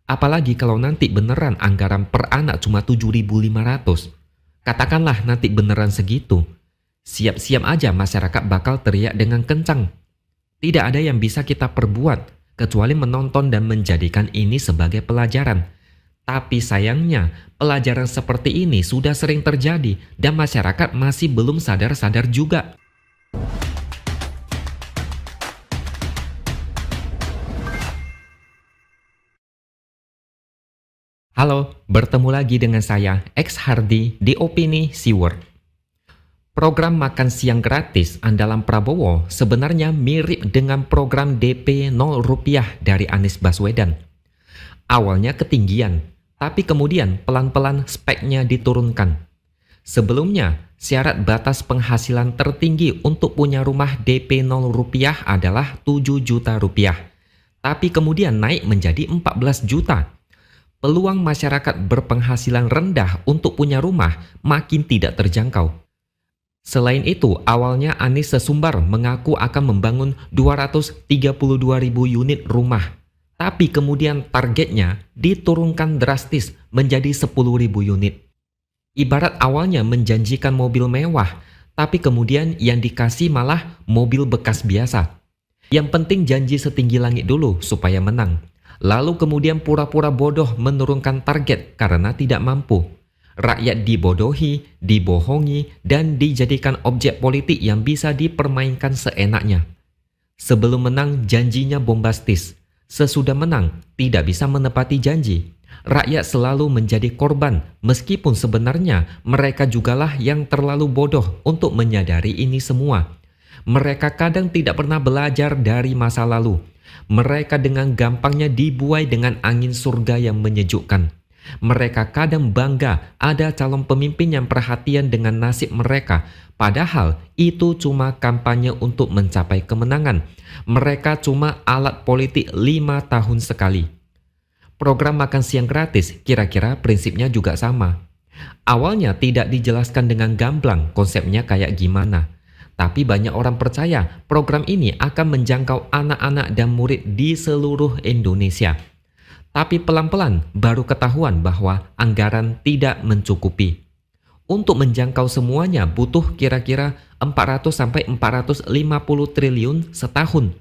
Apalagi kalau nanti beneran anggaran per anak cuma 7.500. Katakanlah nanti beneran segitu. Siap-siap aja masyarakat bakal teriak dengan kencang. Tidak ada yang bisa kita perbuat kecuali menonton dan menjadikan ini sebagai pelajaran. Tapi sayangnya, pelajaran seperti ini sudah sering terjadi dan masyarakat masih belum sadar-sadar juga. Halo, bertemu lagi dengan saya, X Hardy di Opini Siward. Program makan siang gratis andalan Prabowo sebenarnya mirip dengan program DP 0 rupiah dari Anies Baswedan. Awalnya ketinggian, tapi kemudian pelan-pelan speknya diturunkan. Sebelumnya, syarat batas penghasilan tertinggi untuk punya rumah DP 0 rupiah adalah 7 juta rupiah. Tapi kemudian naik menjadi 14 juta. Peluang masyarakat berpenghasilan rendah untuk punya rumah makin tidak terjangkau. Selain itu, awalnya Anies sesumbar mengaku akan membangun 232.000 unit rumah. Tapi kemudian targetnya diturunkan drastis menjadi 10.000 unit. Ibarat awalnya menjanjikan mobil mewah, tapi kemudian yang dikasih malah mobil bekas biasa. Yang penting janji setinggi langit dulu supaya menang. Lalu kemudian pura-pura bodoh menurunkan target karena tidak mampu. Rakyat dibodohi, dibohongi, dan dijadikan objek politik yang bisa dipermainkan seenaknya. Sebelum menang janjinya bombastis. Sesudah menang tidak bisa menepati janji. Rakyat selalu menjadi korban meskipun sebenarnya mereka jugalah yang terlalu bodoh untuk menyadari ini semua. Mereka kadang tidak pernah belajar dari masa lalu. Mereka dengan gampangnya dibuai dengan angin surga yang menyejukkan. Mereka kadang bangga ada calon pemimpin yang perhatian dengan nasib mereka, padahal itu cuma kampanye untuk mencapai kemenangan. Mereka cuma alat politik 5 tahun sekali. Program makan siang gratis kira-kira prinsipnya juga sama. Awalnya tidak dijelaskan dengan gamblang konsepnya kayak gimana. Tapi banyak orang percaya program ini akan menjangkau anak-anak dan murid di seluruh Indonesia. Tapi pelan-pelan baru ketahuan bahwa anggaran tidak mencukupi. Untuk menjangkau semuanya butuh kira-kira 400-450 triliun setahun.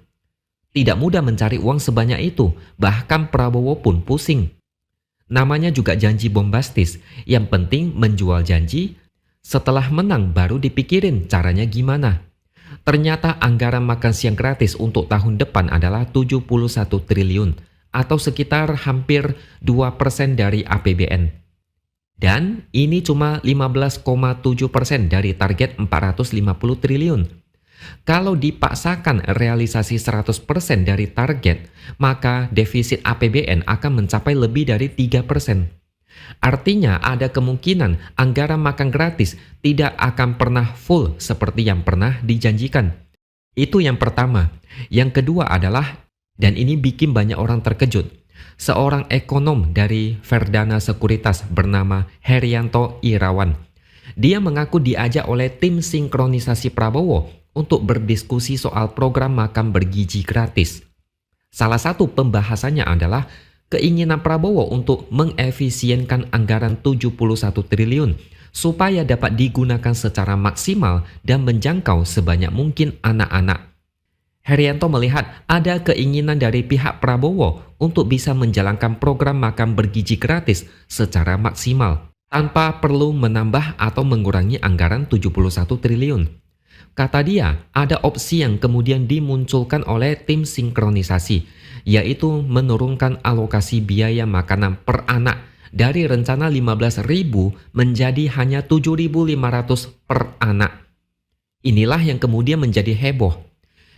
Tidak mudah mencari uang sebanyak itu, bahkan Prabowo pun pusing. Namanya juga janji bombastis, yang penting menjual janji, setelah menang baru dipikirin caranya gimana. Ternyata anggaran makan siang gratis untuk tahun depan adalah 71 triliun atau sekitar hampir 2% dari APBN. Dan ini cuma 15,7% dari target 450 triliun. Kalau dipaksakan realisasi 100% dari target, maka defisit APBN akan mencapai lebih dari 3%. Artinya ada kemungkinan anggaran makan gratis tidak akan pernah full seperti yang pernah dijanjikan. Itu yang pertama. Yang kedua adalah, dan ini bikin banyak orang terkejut, seorang ekonom dari Verdana Sekuritas bernama Herianto Irawan. Dia mengaku diajak oleh tim sinkronisasi Prabowo untuk berdiskusi soal program makan bergizi gratis. Salah satu pembahasannya adalah keinginan Prabowo untuk mengefisienkan anggaran 71 triliun supaya dapat digunakan secara maksimal dan menjangkau sebanyak mungkin anak-anak. Herianto melihat ada keinginan dari pihak Prabowo untuk bisa menjalankan program makan bergizi gratis secara maksimal tanpa perlu menambah atau mengurangi anggaran 71 triliun. Kata dia, ada opsi yang kemudian dimunculkan oleh tim sinkronisasi, yaitu menurunkan alokasi biaya makanan per anak dari rencana 15.000 menjadi hanya 7.500 per anak. Inilah yang kemudian menjadi heboh.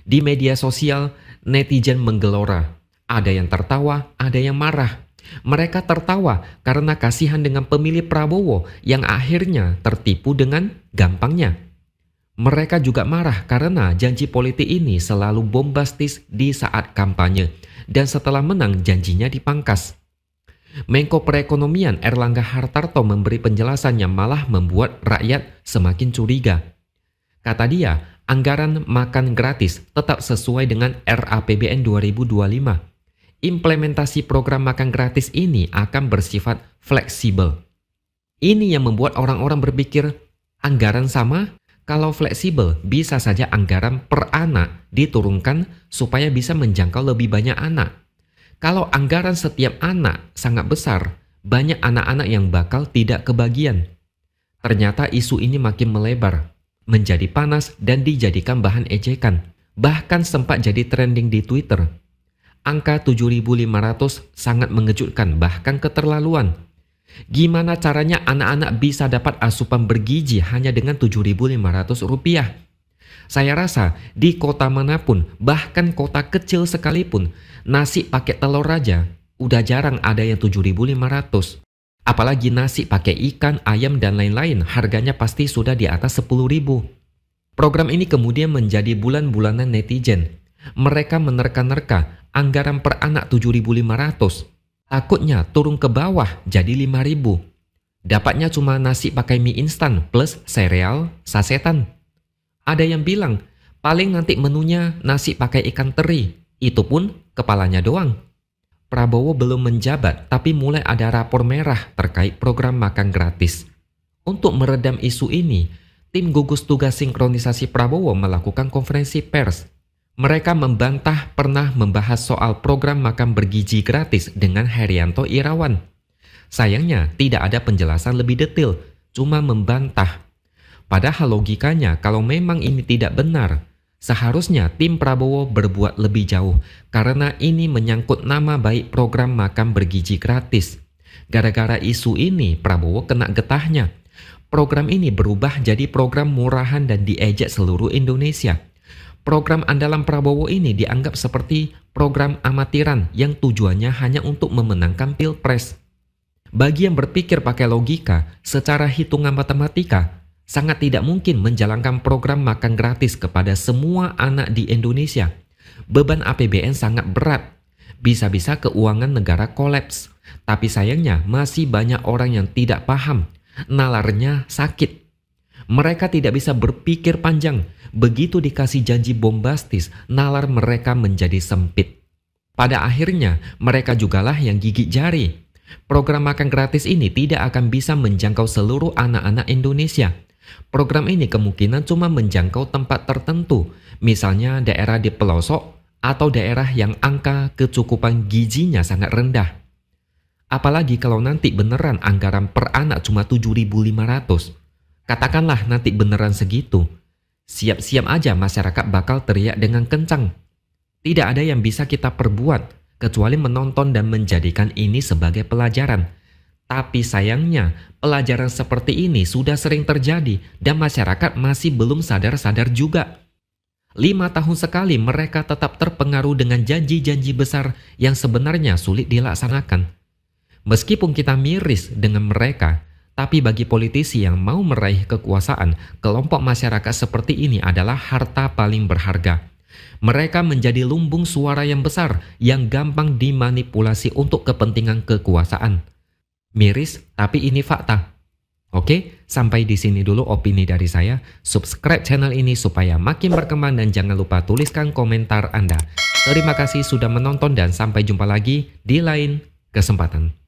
Di media sosial, netizen menggelora. Ada yang tertawa, ada yang marah. Mereka tertawa karena kasihan dengan pemilih Prabowo yang akhirnya tertipu dengan gampangnya. Mereka juga marah karena janji politik ini selalu bombastis di saat kampanye dan setelah menang janjinya dipangkas. Menko Perekonomian Erlangga Hartarto memberi penjelasan yang malah membuat rakyat semakin curiga. Kata dia, anggaran makan gratis tetap sesuai dengan RAPBN 2025. implementasi program makan gratis ini akan bersifat fleksibel. Ini yang membuat orang-orang berpikir, anggaran sama? Kalau fleksibel, bisa saja anggaran per anak diturunkan supaya bisa menjangkau lebih banyak anak. Kalau anggaran setiap anak sangat besar, banyak anak-anak yang bakal tidak kebagian. Ternyata isu ini makin melebar, menjadi panas dan dijadikan bahan ejekan. Bahkan sempat jadi trending di Twitter. Angka 7.500 sangat mengejutkan, bahkan keterlaluan. Gimana caranya anak-anak bisa dapat asupan bergizi hanya dengan Rp7.500? Saya rasa di kota manapun, bahkan kota kecil sekalipun, nasi pakai telur aja udah jarang ada yang 7.500. Apalagi nasi pakai ikan, ayam, dan lain-lain, harganya pasti sudah di atas 10.000. Program ini kemudian menjadi bulan-bulanan netizen. Mereka menerka-nerka anggaran per anak 7.500. Takutnya turun ke bawah jadi 5.000. Dapatnya cuma nasi pakai mie instan plus sereal sasetan. Ada yang bilang, paling nanti menunya nasi pakai ikan teri. Itu pun kepalanya doang. Prabowo belum menjabat, tapi mulai ada rapor merah terkait program makan gratis. Untuk meredam isu ini, tim gugus tugas sinkronisasi Prabowo melakukan konferensi pers. Mereka membantah pernah membahas soal program makan bergizi gratis dengan Herianto Irawan. Sayangnya tidak ada penjelasan lebih detail, cuma membantah. Padahal logikanya kalau memang ini tidak benar, seharusnya tim Prabowo berbuat lebih jauh karena ini menyangkut nama baik program makan bergizi gratis. Gara-gara isu ini Prabowo kena getahnya. Program ini berubah jadi program murahan dan diejek seluruh Indonesia. Program andalan Prabowo ini dianggap seperti program amatiran yang tujuannya hanya untuk memenangkan pilpres. Bagi yang berpikir pakai logika, secara hitungan matematika, sangat tidak mungkin menjalankan program makan gratis kepada semua anak di Indonesia. Beban APBN sangat berat, bisa-bisa keuangan negara kolaps. Tapi sayangnya masih banyak orang yang tidak paham, nalarnya sakit. Mereka tidak bisa berpikir panjang. Begitu dikasih janji bombastis, nalar mereka menjadi sempit. Pada akhirnya, mereka jugalah yang gigit jari. Program makan gratis ini tidak akan bisa menjangkau seluruh anak-anak Indonesia. Program ini kemungkinan cuma menjangkau tempat tertentu, misalnya daerah di pelosok atau daerah yang angka kecukupan gizinya sangat rendah. Apalagi kalau nanti beneran anggaran per anak cuma 7.500. Katakanlah nanti beneran segitu. Siap-siap aja masyarakat bakal teriak dengan kencang. Tidak ada yang bisa kita perbuat kecuali menonton dan menjadikan ini sebagai pelajaran. Tapi sayangnya pelajaran seperti ini sudah sering terjadi dan masyarakat masih belum sadar-sadar juga. 5 tahun sekali mereka tetap terpengaruh dengan janji-janji besar yang sebenarnya sulit dilaksanakan. Meskipun kita miris dengan mereka, tapi bagi politisi yang mau meraih kekuasaan, kelompok masyarakat seperti ini adalah harta paling berharga. Mereka menjadi lumbung suara yang besar yang gampang dimanipulasi untuk kepentingan kekuasaan. Miris, tapi ini fakta. Oke, sampai di sini dulu opini dari saya. Subscribe channel ini supaya makin berkembang dan jangan lupa tuliskan komentar Anda. Terima kasih sudah menonton dan sampai jumpa lagi di lain kesempatan.